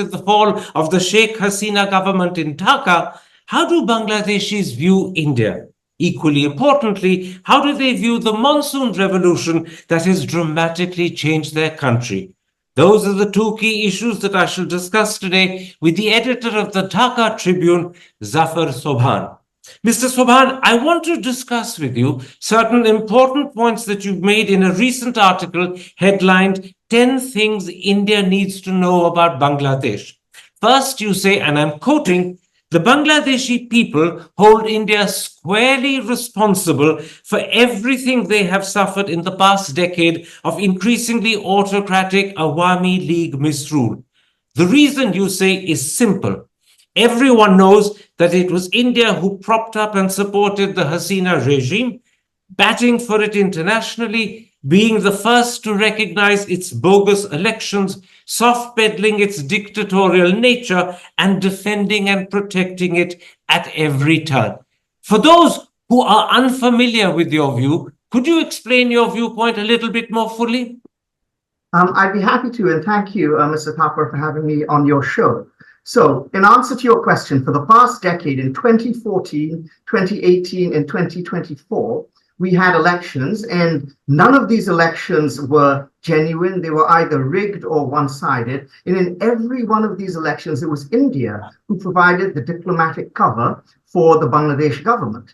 the fall of the Sheikh Hasina government in Dhaka, how do Bangladeshis view India? Equally importantly, how do they view the monsoon revolution that has dramatically changed their country? Those are the two key issues that I shall discuss today with the editor of the Dhaka Tribune, Zafar Sobhan. Mr. Sobhan, I want to discuss with you certain important points that you've made in a recent article headlined 10 Things India Needs to Know About Bangladesh. First, you say, and I'm quoting, the Bangladeshi people hold India squarely responsible for everything they have suffered in the past decade of increasingly autocratic Awami League misrule. The reason, you say, is simple. Everyone knows that it was India who propped up and supported the Hasina regime, batting for it internationally, being the first to recognize its bogus elections, soft-pedaling its dictatorial nature, and defending and protecting it at every turn. For those who are unfamiliar with your view, could you explain your viewpoint a little bit more fully? I'd be happy to, and thank you, Mr. Thapar, for having me on your show. So, in answer to your question, for the past decade, in 2014, 2018, and 2024, we had elections, and none of these elections were genuine. They were either rigged or one-sided. And in every one of these elections, it was India who provided the diplomatic cover for the Bangladesh government.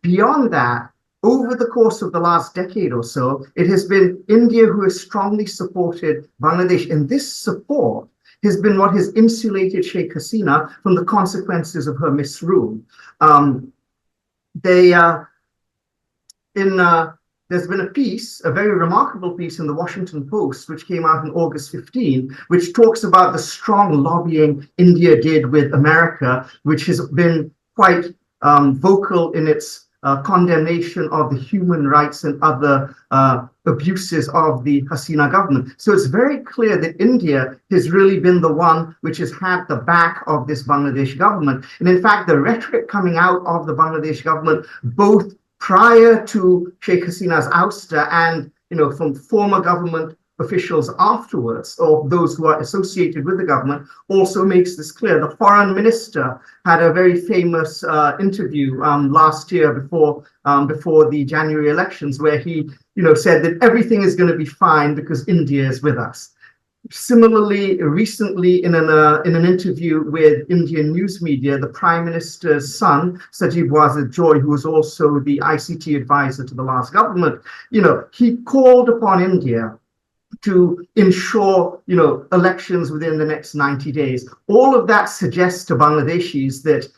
Beyond that, over the course of the last decade or so, it has been India who has strongly supported Bangladesh, and this support has been what has insulated Sheikh Hasina from the consequences of her misrule. There's been a piece, a very remarkable piece in the Washington Post, which came out on August 15, which talks about the strong lobbying India did with America, which has been quite vocal in its condemnation of the human rights and other abuses of the Hasina government. So it's very clear that India has really been the one which has had the back of this Bangladesh government. And in fact, the rhetoric coming out of the Bangladesh government, both prior to Sheikh Hasina's ouster and, from former government officials afterwards, or those who are associated with the government, also makes this clear. The foreign minister had a very famous interview last year before the January elections, where he, said that everything is going to be fine because India is with us. Similarly, recently in an interview with Indian news media, the Prime Minister's son, Sajib Wazir Joy, who was also the ICT advisor to the last government, he called upon India to ensure, elections within the next 90 days. All of that suggests to Bangladeshis that,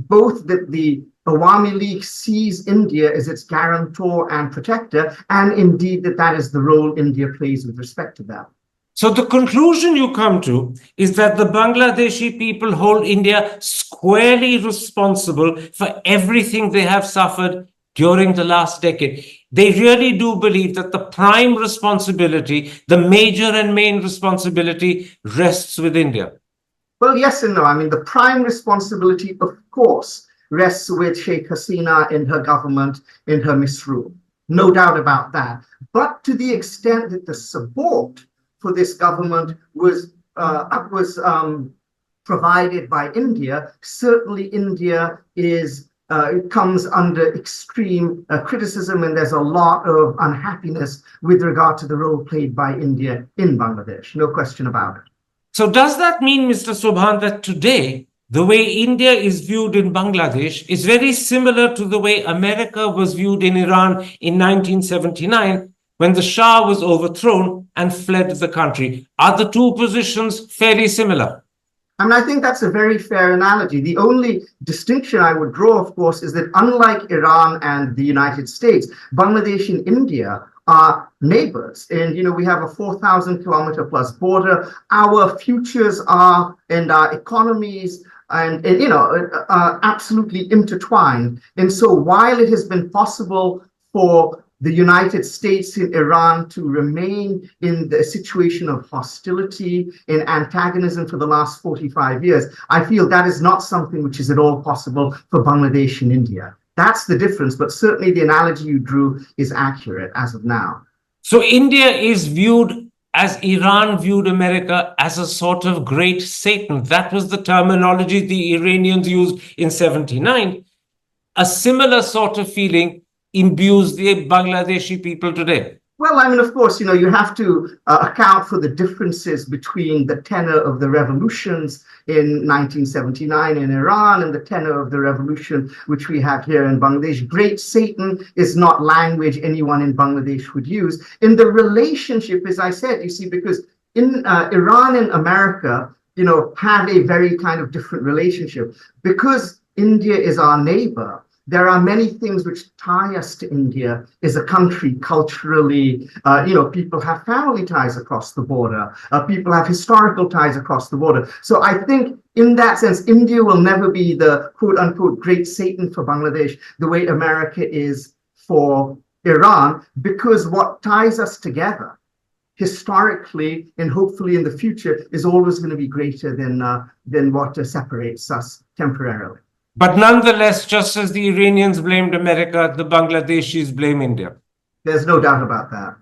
both that the Awami League sees India as its guarantor and protector, and indeed that is the role India plays with respect to that. So the conclusion you come to is that the Bangladeshi people hold India squarely responsible for everything they have suffered during the last decade. They really do believe that the prime responsibility, the major and main responsibility, rests with India. Well, yes and no. I mean, the prime responsibility, of course, rests with Sheikh Hasina and her government in her misrule. No doubt about that. But to the extent that the support for this government was provided by India, certainly India comes under extreme criticism, and there's a lot of unhappiness with regard to the role played by India in Bangladesh. No question about it. So does that mean, Mr. Sobhan, that today the way India is viewed in Bangladesh is very similar to the way America was viewed in Iran in 1979, when the Shah was overthrown and fled the country? Are the two positions fairly similar? I think that's a very fair analogy. The only distinction I would draw, of course, is that unlike Iran and the United States, Bangladesh and India are neighbors. And, we have a 4,000 kilometer plus border. Our futures and our economies are absolutely intertwined. And so while it has been possible for the United States and Iran to remain in the situation of hostility and antagonism for the last 45 years, I feel that is not something which is at all possible for Bangladesh and India. That's the difference, but certainly the analogy you drew is accurate as of now. So India is viewed as Iran viewed America as a sort of great Satan. That was the terminology the Iranians used in 79. A similar sort of feeling imbues the Bangladeshi people today. Well, I mean, of course, you have to account for the differences between the tenor of the revolutions in 1979 in Iran and the tenor of the revolution which we have here in Bangladesh. Great Satan is not language anyone in Bangladesh would use. In the relationship, as I said, you see, because in Iran and America, have a very kind of different relationship. Because India is our neighbor, there are many things which tie us to India as a country culturally. People have family ties across the border. People have historical ties across the border. So I think in that sense, India will never be the quote unquote great Satan for Bangladesh, the way America is for Iran, because what ties us together historically and hopefully in the future is always going to be greater than what separates us temporarily. But nonetheless, just as the Iranians blamed America, the Bangladeshis blame India. There's no doubt about that.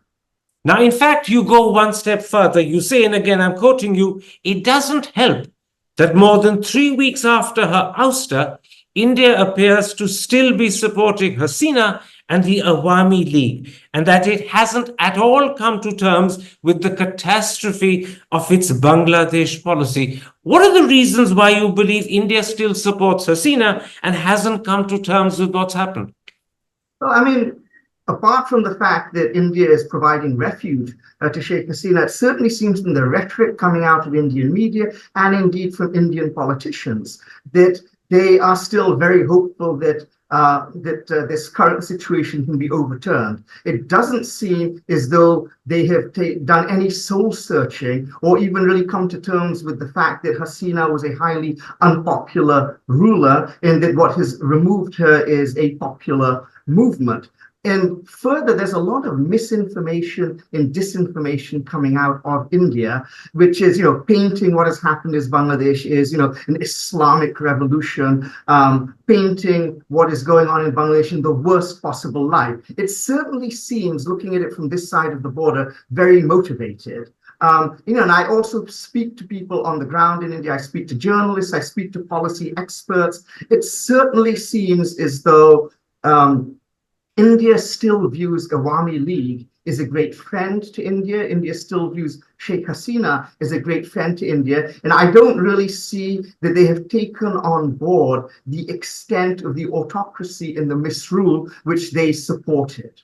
Now, in fact, you go one step further. You say, and again, I'm quoting you, it doesn't help that more than 3 weeks after her ouster, India appears to still be supporting Hasina and the Awami League, and that it hasn't at all come to terms with the catastrophe of its Bangladesh policy. What are the reasons why you believe India still supports Hasina and hasn't come to terms with what's happened? Well, I mean, apart from the fact that India is providing refuge to Sheikh Hasina, it certainly seems from the rhetoric coming out of Indian media and indeed from Indian politicians that they are still very hopeful that this current situation can be overturned. It doesn't seem as though they have done any soul searching or even really come to terms with the fact that Hasina was a highly unpopular ruler and that what has removed her is a popular movement. And further, there's a lot of misinformation and disinformation coming out of India, which is, painting what has happened as Bangladesh is, an Islamic revolution, painting what is going on in Bangladesh in the worst possible light. It certainly seems, looking at it from this side of the border, very motivated. And I also speak to people on the ground in India. I speak to journalists, I speak to policy experts. It certainly seems as though India still views Awami League as a great friend to India. India still views Sheikh Hasina as a great friend to India. And I don't really see that they have taken on board the extent of the autocracy and the misrule which they supported.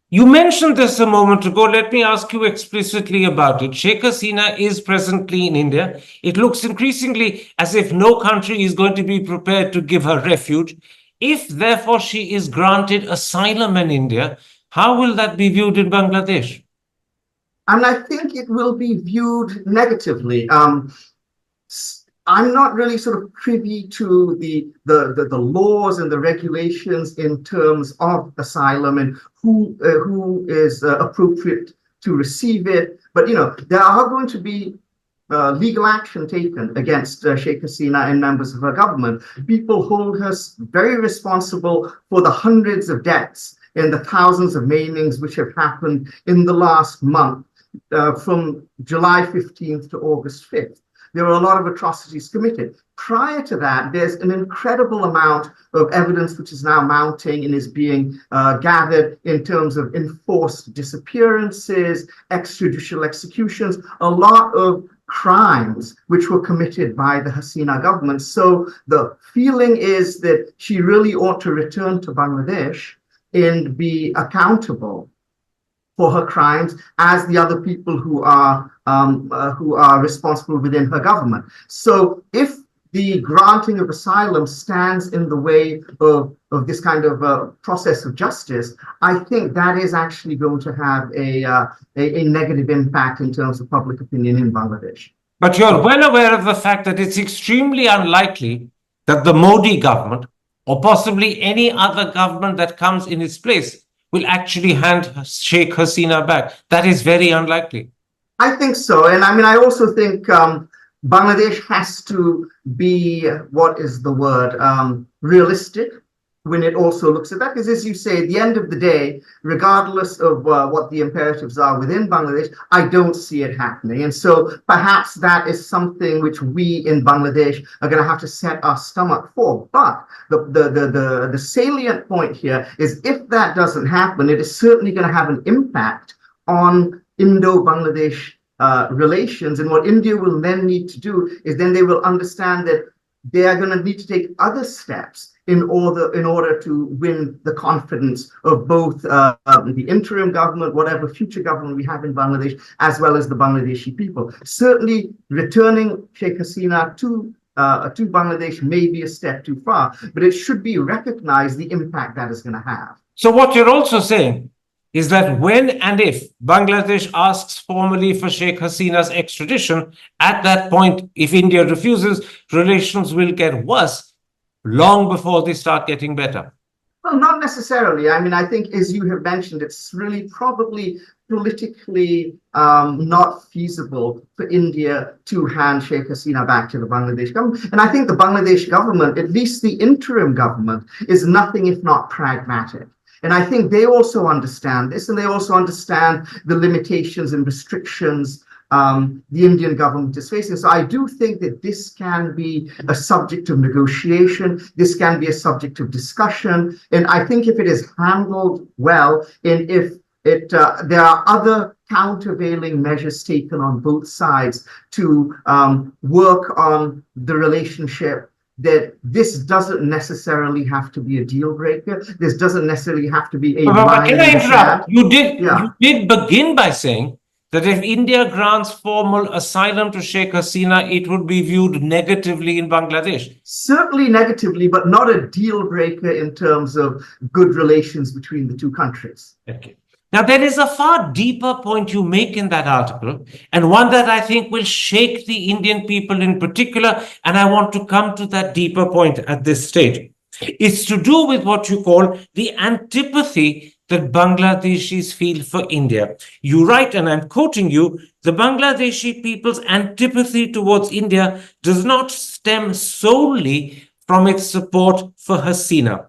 You mentioned this a moment ago. Let me ask you explicitly about it. Sheikh Hasina is presently in India. It looks increasingly as if no country is going to be prepared to give her refuge. If, therefore, she is granted asylum in India, how will that be viewed in Bangladesh? And I think it will be viewed negatively. I'm not really sort of privy to the laws and the regulations in terms of asylum and who is appropriate to receive it. But, there are going to be legal action taken against Sheikh Hasina and members of her government. People hold her very responsible for the hundreds of deaths and the thousands of maimings which have happened in the last month, from July 15th to August 5th. There were a lot of atrocities committed. Prior to that, there's an incredible amount of evidence which is now mounting and is being gathered in terms of enforced disappearances, extrajudicial executions, a lot of crimes which were committed by the Hasina government. So the feeling is that she really ought to return to Bangladesh and be accountable for her crimes as the other people who are responsible within her government. So if the granting of asylum stands in the way of this kind of process of justice, I think that is actually going to have a negative impact in terms of public opinion in Bangladesh. But you're well aware of the fact that it's extremely unlikely that the Modi government, or possibly any other government that comes in its place, will actually hand Sheikh Hasina back. That is very unlikely. I think so. And I mean, I also think Bangladesh has to be, what is the word, realistic when it also looks at that, because as you say, at the end of the day, regardless of what the imperatives are within Bangladesh, I don't see it happening. And so perhaps that is something which we in Bangladesh are going to have to set our stomach for. But the salient point here is if that doesn't happen, it is certainly going to have an impact on Indo-Bangladesh relations. And what India will then need to do is then they will understand that they are going to need to take other steps in order to win the confidence of both the interim government, whatever future government we have in Bangladesh, as well as the Bangladeshi people. Certainly, returning Sheikh Hasina to Bangladesh may be a step too far, but it should be recognized the impact that is going to have. So what you're also saying is that when and if Bangladesh asks formally for Sheikh Hasina's extradition, at that point, if India refuses, relations will get worse long before they start getting better. Well, not necessarily. I mean, I think, as you have mentioned, it's really probably politically not feasible for India to hand Sheikh Hasina back to the Bangladesh government. And I think the Bangladesh government, at least the interim government, is nothing if not pragmatic. And I think they also understand this, and they also understand the limitations and restrictions the Indian government is facing. So I do think that this can be a subject of negotiation. This can be a subject of discussion. And I think if it is handled well, and if there are other countervailing measures taken on both sides to work on the relationship, that this doesn't necessarily have to be a deal breaker. This doesn't necessarily have to be a. But can I interrupt? You did begin by saying that if India grants formal asylum to Sheikh Hasina, it would be viewed negatively in Bangladesh. Certainly negatively, but not a deal breaker in terms of good relations between the two countries. Okay. Now, there is a far deeper point you make in that article, and one that I think will shake the Indian people in particular, and I want to come to that deeper point at this stage. It's to do with what you call the antipathy that Bangladeshis feel for India. You write, and I'm quoting you, the Bangladeshi people's antipathy towards India does not stem solely from its support for Hasina.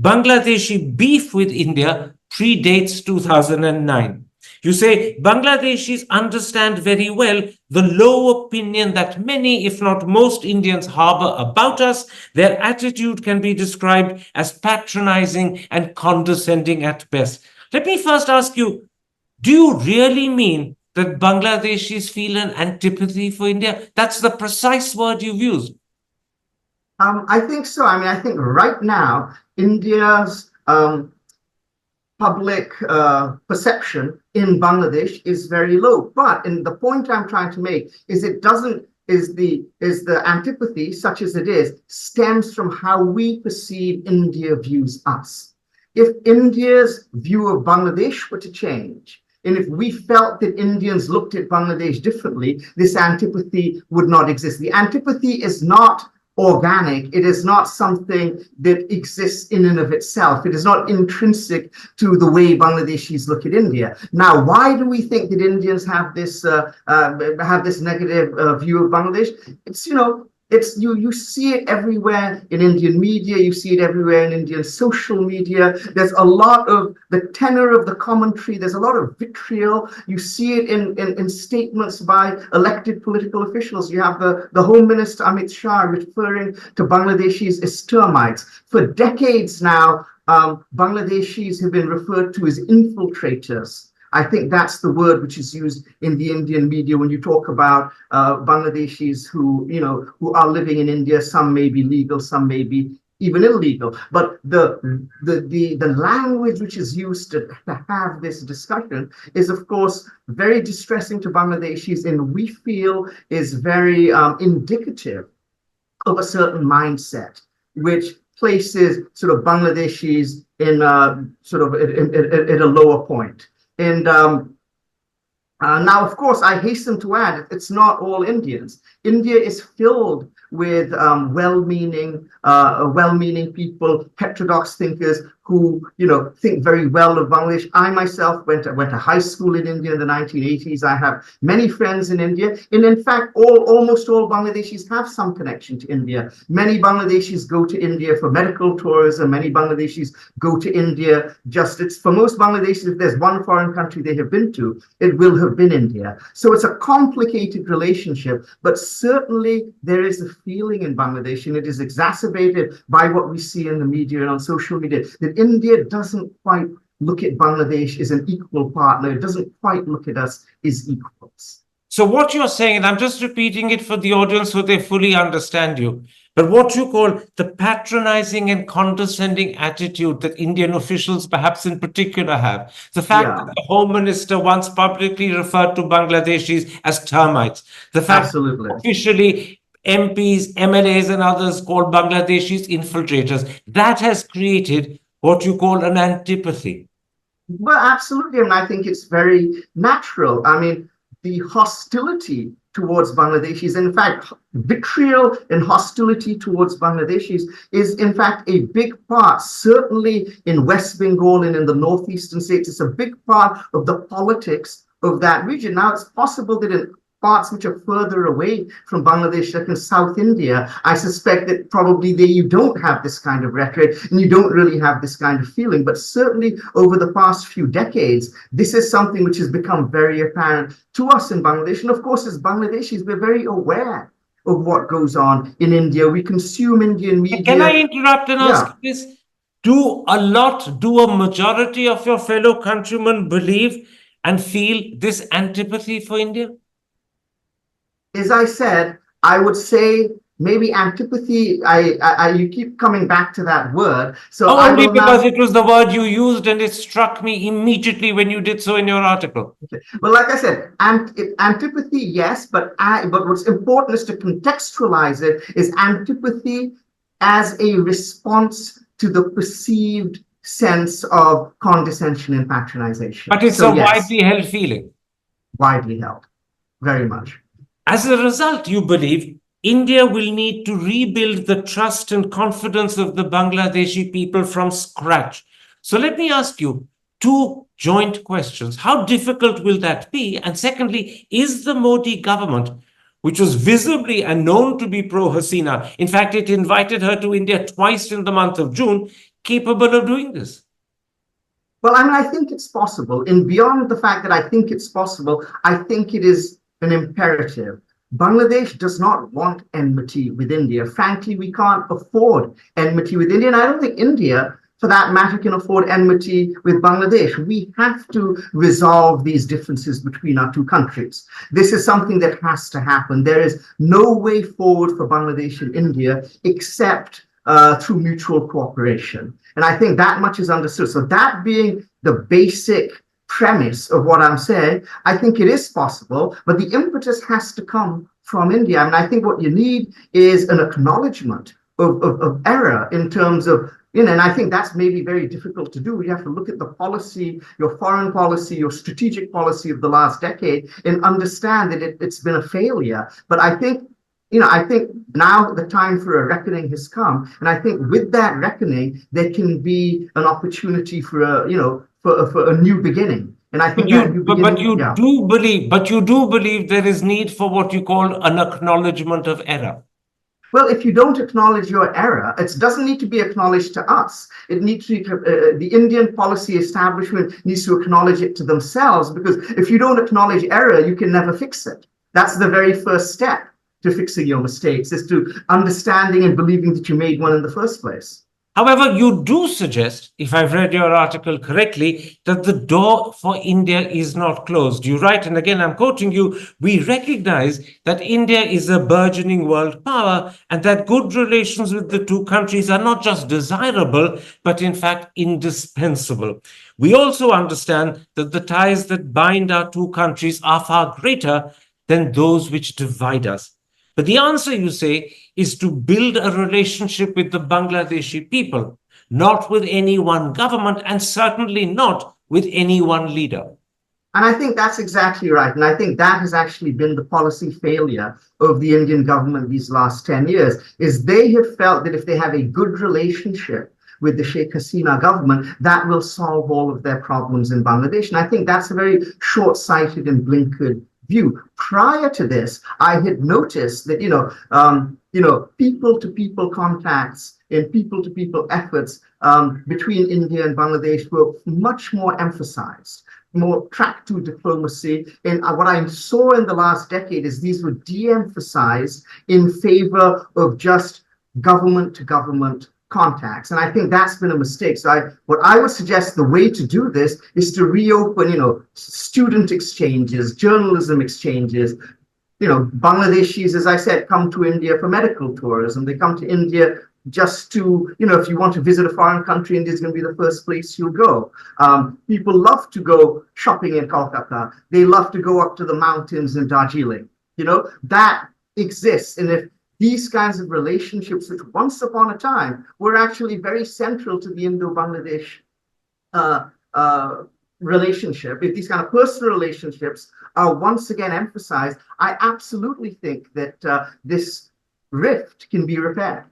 Bangladeshi beef with India predates 2009. You say Bangladeshis understand very well the low opinion that many, if not most, Indians harbor about us. Their attitude can be described as patronizing and condescending at best. Let me first ask you, do you really mean that Bangladeshis feel an antipathy for India? That's the precise word you've used. I think so. I mean, I think right now, India's public perception in Bangladesh is very low. But the point I'm trying to make is the antipathy, such as it is, stems from how we perceive India views us. If India's view of Bangladesh were to change, and if we felt that Indians looked at Bangladesh differently, this antipathy would not exist. The antipathy is not organic. It is not something that exists in and of itself. It is not intrinsic to the way Bangladeshis look at India. Now, why do we think that Indians have this negative view of Bangladesh? You see it everywhere in Indian media. You see it everywhere in Indian social media. There's a lot of the tenor of the commentary. There's a lot of vitriol. You see it in statements by elected political officials. You have the Home Minister Amit Shah referring to Bangladeshis as termites. For decades now, Bangladeshis have been referred to as infiltrators. I think that's the word which is used in the Indian media when you talk about Bangladeshis who are living in India. Some may be legal, some may be even illegal. But the language which is used to have this discussion is, of course, very distressing to Bangladeshis, and we feel is very indicative of a certain mindset, which places sort of Bangladeshis in at a lower point. And now, of course, I hasten to add, it's not all Indians. India is filled with well-meaning people, heterodox thinkers who, think very well of Bangladesh. I myself went to high school in India in the 1980s. I have many friends in India. And in fact, almost all Bangladeshis have some connection to India. Many Bangladeshis go to India for medical tourism. Many Bangladeshis go to India for most Bangladeshis, if there's one foreign country they have been to, it will have been India. So it's a complicated relationship, but certainly there is a feeling in Bangladesh, and it is exacerbated by what we see in the media and on social media, that India doesn't quite look at Bangladesh as an equal partner. It doesn't quite look at us as equals. So what you're saying, and I'm just repeating it for the audience so they fully understand you, but what you call the patronizing and condescending attitude that Indian officials perhaps in particular have, the fact that the Home Minister once publicly referred to Bangladeshis as termites, the fact that officially MPs, MLAs and others call Bangladeshis infiltrators, that has created what you call an antipathy. Well, absolutely. And I think it's very natural. I mean, the hostility towards Bangladeshis, in fact, vitriol and hostility towards Bangladeshis is in fact a big part, certainly in West Bengal and in the northeastern states. It's a big part of the politics of that region. Now, it's possible that in parts which are further away from Bangladesh, like in South India, I suspect that probably there you don't have this kind of rhetoric and you don't really have this kind of feeling. But certainly over the past few decades, this is something which has become very apparent to us in Bangladesh. And of course, as Bangladeshis, we're very aware of what goes on in India. We consume Indian media. Can I interrupt and ask this? Do a majority of your fellow countrymen believe and feel this antipathy for India? As I said, I would say maybe antipathy. You keep coming back to that word. So only because it was the word you used and it struck me immediately when you did so in your article. Okay. Well, like I said, antipathy, yes, but what's important is to contextualize it is antipathy as a response to the perceived sense of condescension and patronization. But it's widely held feeling. Widely held, very much. As a result, you believe India will need to rebuild the trust and confidence of the Bangladeshi people from scratch. So let me ask you two joint questions. How difficult will that be? And secondly, is the Modi government, which was visibly and known to be pro-Hasina, in fact, it invited her to India twice in the month of June, capable of doing this? Well, I mean, I think it's possible. And beyond the fact that I think it's possible, I think it is an imperative. Bangladesh does not want enmity with India. Frankly, we can't afford enmity with India. And I don't think India, for that matter, can afford enmity with Bangladesh. We have to resolve these differences between our two countries. This is something that has to happen. There is no way forward for Bangladesh and India except through mutual cooperation. And I think that much is understood. So that being the basic premise of what I'm saying, I think it is possible, but the impetus has to come from India. I mean, I think what you need is an acknowledgement of error in terms of, and I think that's maybe very difficult to do. You have to look at the policy, your foreign policy, your strategic policy of the last decade and understand that it's been a failure. But I think now the time for a reckoning has come. And I think with that reckoning, there can be an opportunity for a new beginning. And I think you do believe there is need for what you call an acknowledgement of error. Well, if you don't acknowledge your error, it doesn't need to be acknowledged to us. It needs to the Indian policy establishment needs to acknowledge it to themselves, because if you don't acknowledge error, you can never fix it. That's the very first step to fixing your mistakes, is to understanding and believing that you made one in the first place. However, you do suggest, if I've read your article correctly, that the door for India is not closed. You write, and again, I'm quoting you, we recognize that India is a burgeoning world power and that good relations with the two countries are not just desirable, but in fact indispensable. We also understand that the ties that bind our two countries are far greater than those which divide us. But the answer, you say, is to build a relationship with the Bangladeshi people, not with any one government, and certainly not with any one leader. And I think that's exactly right. And I think that has actually been the policy failure of the Indian government these last 10 years, is they have felt that if they have a good relationship with the Sheikh Hasina government, that will solve all of their problems in Bangladesh. And I think that's a very short-sighted and blinkered view. Prior to this, I had noticed that, people-to-people contacts and people-to-people efforts between India and Bangladesh were much more emphasized, more track to diplomacy. And what I saw in the last decade is these were de-emphasized in favor of just government to government contacts. And I think that's been a mistake. So what I would suggest the way to do this is to reopen, student exchanges, journalism exchanges. Bangladeshis, as I said, come to India for medical tourism. They come to India just to, if you want to visit a foreign country, India is going to be the first place you'll go. People love to go shopping in Kolkata. They love to go up to the mountains in Darjeeling. That exists. And if these kinds of relationships, which once upon a time were actually very central to the Indo-Bangladesh relationship, if these kind of personal relationships are once again emphasized, I absolutely think that this rift can be repaired.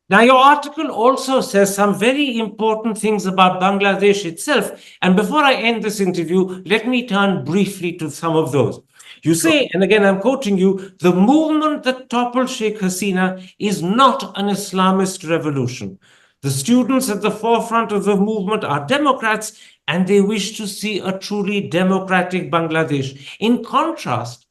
Now, your article also says some very important things about Bangladesh itself. And before I end this interview, let me turn briefly to some of those. You say, and again, I'm quoting you, the movement that toppled Sheikh Hasina is not an Islamist revolution. The students at the forefront of the movement are Democrats, and they wish to see a truly democratic Bangladesh. In contrast,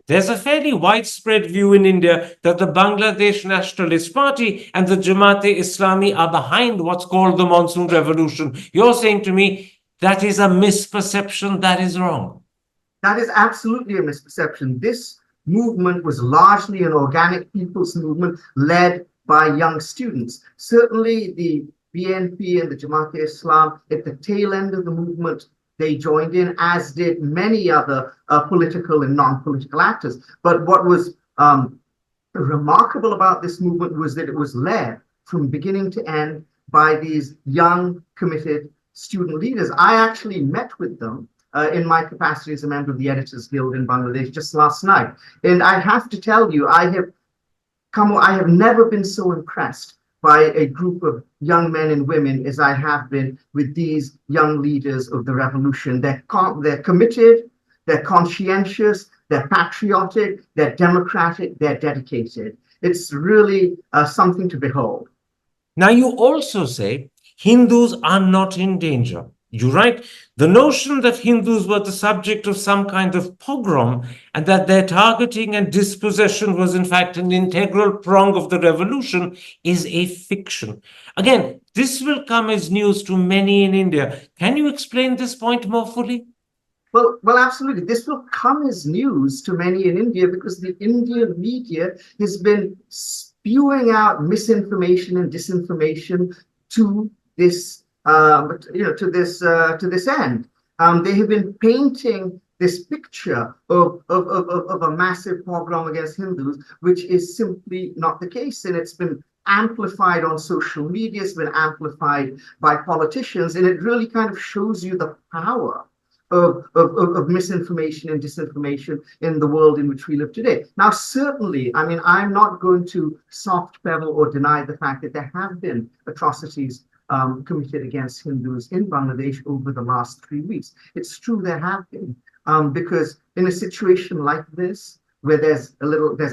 there's a fairly widespread view in India that the Bangladesh Nationalist Party and the Jamaat-e-Islami are behind what's called the Monsoon Revolution. You're saying to me that is a misperception, that is wrong. That is absolutely a misperception. This movement was largely an organic people's movement led by young students. Certainly the BNP and the Jamaat-e-Islam, at the tail end of the movement, they joined in, as did many other political and non-political actors. But what was remarkable about this movement was that it was led from beginning to end by these young, committed student leaders. I actually met with them in my capacity as a member of the Editors Guild in Bangladesh just last night. And I have to tell you, I have never been so impressed by a group of young men and women as I have been with these young leaders of the revolution. They're committed, they're conscientious, they're patriotic, they're democratic, they're dedicated. It's really something to behold. Now, you also say Hindus are not in danger. You write, the notion that Hindus were the subject of some kind of pogrom and that their targeting and dispossession was in fact an integral prong of the revolution is a fiction. Again, this will come as news to many in India. Can you explain this point more fully? Well, absolutely. This will come as news to many in India because the Indian media has been spewing out misinformation and disinformation to this to this end. They have been painting this picture of a massive pogrom against Hindus, which is simply not the case. And it's been amplified on social media, it's been amplified by politicians, and it really kind of shows you the power of misinformation and disinformation in the world in which we live today. Now, certainly, I mean, I'm not going to soft pedal or deny the fact that there have been atrocities committed against Hindus in Bangladesh over the last 3 weeks. It's true there have been, because in a situation like this, where there's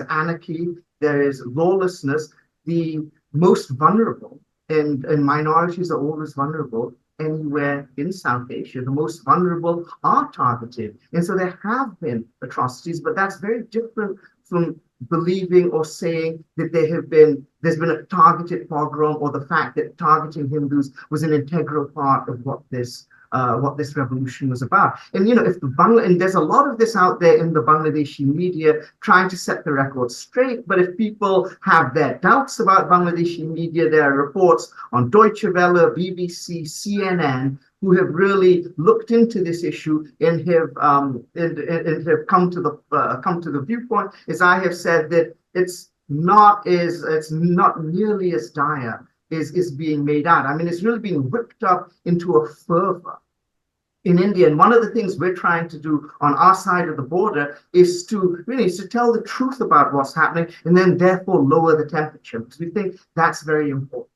anarchy, there is lawlessness, the most vulnerable, and minorities are always vulnerable anywhere in South Asia. The most vulnerable are targeted. And so there have been atrocities, but that's very different from believing or saying that there's been a targeted pogrom, or the fact that targeting Hindus was an integral part of what this revolution was about. And and there's a lot of this out there in the Bangladeshi media trying to set the record straight. But if people have their doubts about Bangladeshi media, there are reports on Deutsche Welle, BBC, CNN, who have really looked into this issue and have come to the viewpoint, as I have said, that it's not nearly as dire as is being made out. I mean, it's really being whipped up into a fervor in India. And one of the things we're trying to do on our side of the border is to tell the truth about what's happening and then therefore lower the temperature, because we think that's very important.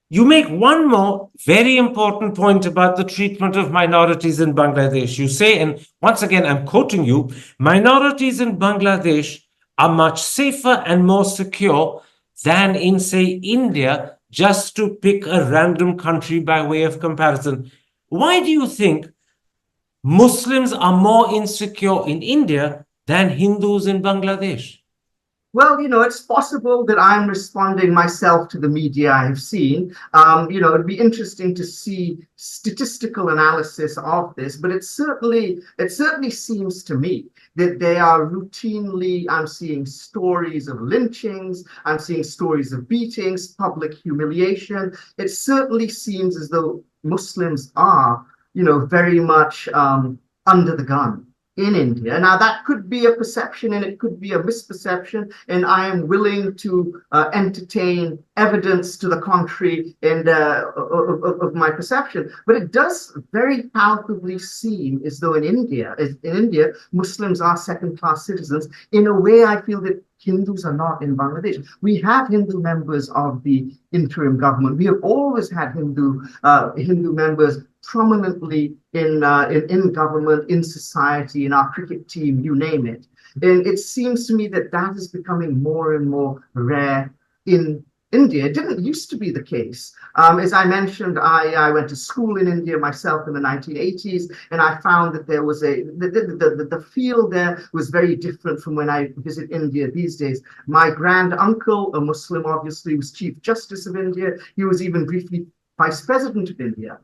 You make one more very important point about the treatment of minorities in Bangladesh. You say, and once again, I'm quoting you, minorities in Bangladesh are much safer and more secure than in, say, India, just to pick a random country by way of comparison. Why do you think Muslims are more insecure in India than Hindus in Bangladesh? Well, it's possible that I'm responding myself to the media I've seen. It'd be interesting to see statistical analysis of this, but it certainly seems to me that they are routinely, I'm seeing stories of lynchings, I'm seeing stories of beatings, public humiliation. It certainly seems as though Muslims are, very much under the gun in India. Now, that could be a perception and it could be a misperception, and I am willing to entertain evidence to the contrary and of my perception. But it does very palpably seem as though in India, Muslims are second-class citizens in a way I feel that Hindus are not in Bangladesh. We have Hindu members of the interim government. We have always had Hindu members prominently in government, in society, in our cricket team, you name it. And it seems to me that that is becoming more and more rare in India. It didn't used to be the case. As I mentioned, I went to school in India myself in the 1980s, and I found that there was the feel there was very different from when I visit India these days. My grand uncle, a Muslim, obviously, was Chief Justice of India. He was even briefly Vice President of India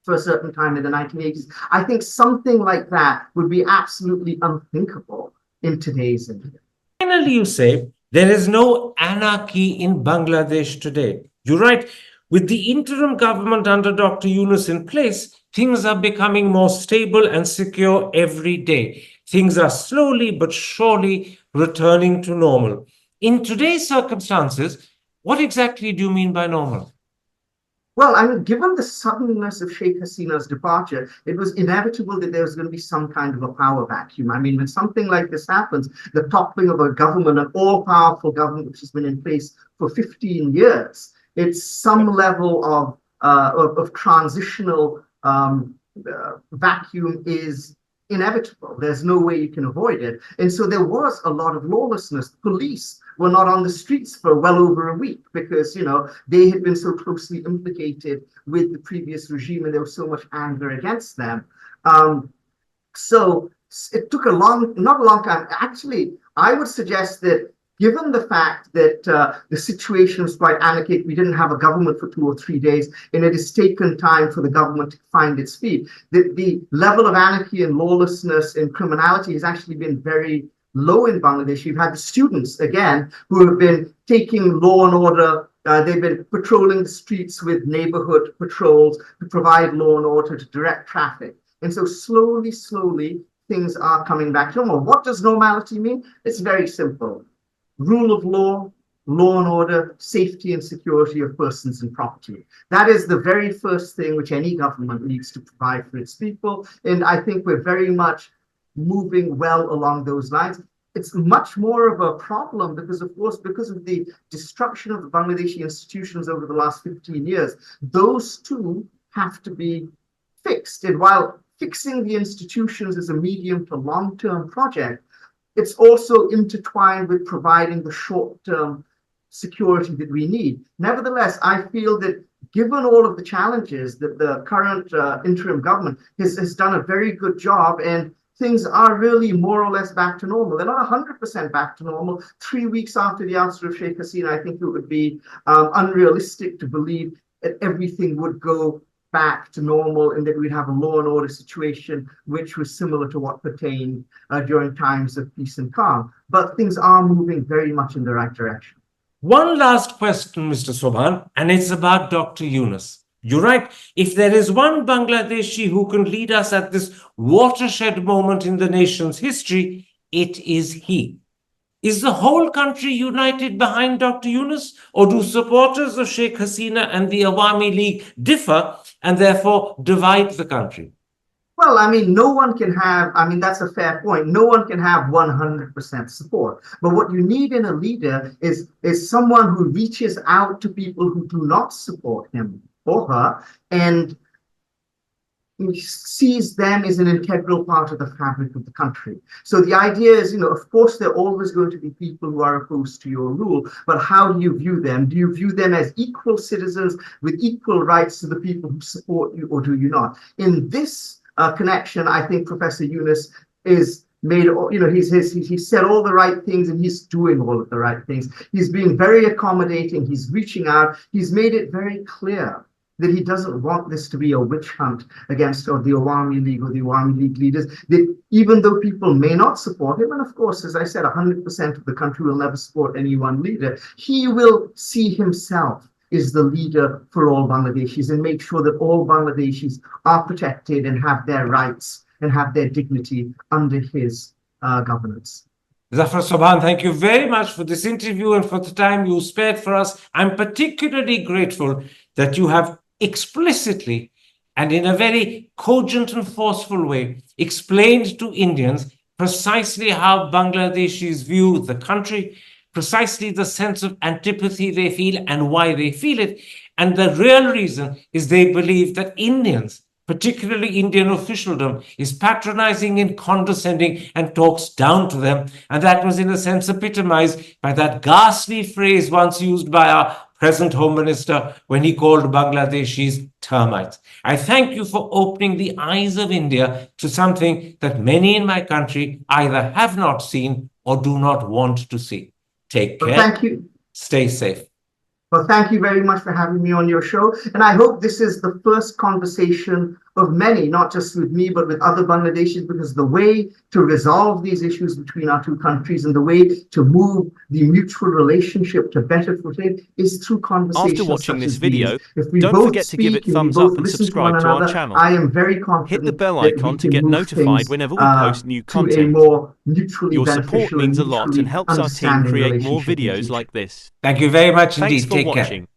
for a certain time in the 1980s. I think something like that would be absolutely unthinkable in today's India. Finally, you say there is no anarchy in Bangladesh today. You're right. With the interim government under Dr. Yunus in place, things are becoming more stable and secure every day. Things are slowly but surely returning to normal. In today's circumstances, what exactly do you mean by normal? Well, I mean, given the suddenness of Sheikh Hasina's departure, it was inevitable that there was going to be some kind of a power vacuum. I mean, when something like this happens, the toppling of a government, an all-powerful government which has been in place for 15 years, it's some level of transitional vacuum is inevitable. There's no way you can avoid it. And so there was a lot of lawlessness. Police were not on the streets for well over a week because, they had been so closely implicated with the previous regime and there was so much anger against them. So it took not a long time. Actually, I would suggest that given the fact that the situation was quite anarchic, we didn't have a government for 2 or 3 days, and it has taken time for the government to find its feet, the level of anarchy and lawlessness and criminality has actually been very low in Bangladesh. You've had the students, again, who have been taking law and order. They've been patrolling the streets with neighborhood patrols to provide law and order, to direct traffic. And so slowly, things are coming back to normal. What does normality mean? It's very simple. Rule of law, law and order, safety and security of persons and property. That is the very first thing which any government needs to provide for its people. And I think we're very much moving well along those lines. It's much more of a problem because of the destruction of the Bangladeshi institutions over the last 15 years, those two have to be fixed. And while fixing the institutions is a medium to long-term project, it's also intertwined with providing the short-term security that we need. Nevertheless, I feel that given all of the challenges that the current interim government has done a very good job, and things are really more or less back to normal. They're not 100% back to normal. 3 weeks after the ouster of Sheikh Hasina, I think it would be unrealistic to believe that everything would go back to normal and that we'd have a law and order situation which was similar to what pertained during times of peace and calm. But things are moving very much in the right direction. One last question, Mr. Sobhan, and it's about Dr. Yunus. You're right. If there is one Bangladeshi who can lead us at this watershed moment in the nation's history, it is he. Is the whole country united behind Dr. Yunus, or do supporters of Sheikh Hasina and the Awami League differ and therefore divide the country? Well, I mean, no one can have, I mean, that's a fair point. No one can have 100% support. But what you need in a leader is someone who reaches out to people who do not support him or her and sees them as an integral part of the fabric of the country. So the idea is, of course, there are always going to be people who are opposed to your rule, but how do you view them? Do you view them as equal citizens with equal rights to the people who support you, or do you not? In this connection, I think Professor Yunus is made, he's said all the right things and he's doing all of the right things. He's being very accommodating. He's reaching out. He's made it very clear that he doesn't want this to be a witch hunt against the Awami League or the Awami League leaders, that even though people may not support him, and of course, as I said, 100% of the country will never support any one leader, he will see himself as the leader for all Bangladeshis and make sure that all Bangladeshis are protected and have their rights and have their dignity under his governance. Zafar Sobhan, thank you very much for this interview and for the time you spared for us. I'm particularly grateful that you have explicitly and in a very cogent and forceful way explained to Indians precisely how Bangladeshis view the country, precisely the sense of antipathy they feel and why they feel it. And the real reason is they believe that Indians, particularly Indian officialdom, is patronizing and condescending and talks down to them. And that was in a sense epitomized by that ghastly phrase once used by our present Home Minister when he called Bangladeshis termites. I thank you for opening the eyes of India to something that many in my country either have not seen or do not want to see. Take care. Well, thank you. Stay safe. Well, thank you very much for having me on your show. And I hope this is the first conversation of many, not just with me, but with other Bangladeshis, because the way to resolve these issues between our two countries and the way to move the mutual relationship to better footing is through conversations. After watching such this as video, these. If we don't both forget to give speak it thumbs and we up both and listen subscribe one to our another, channel. I am very confident Hit the bell that we icon to can get move notified things, whenever we post new to a content. more mutually Your beneficial support means a lot and mutually helps our team understanding create more relationship in the videos future. like this. Thank you very much Thanks indeed. for Take care. watching.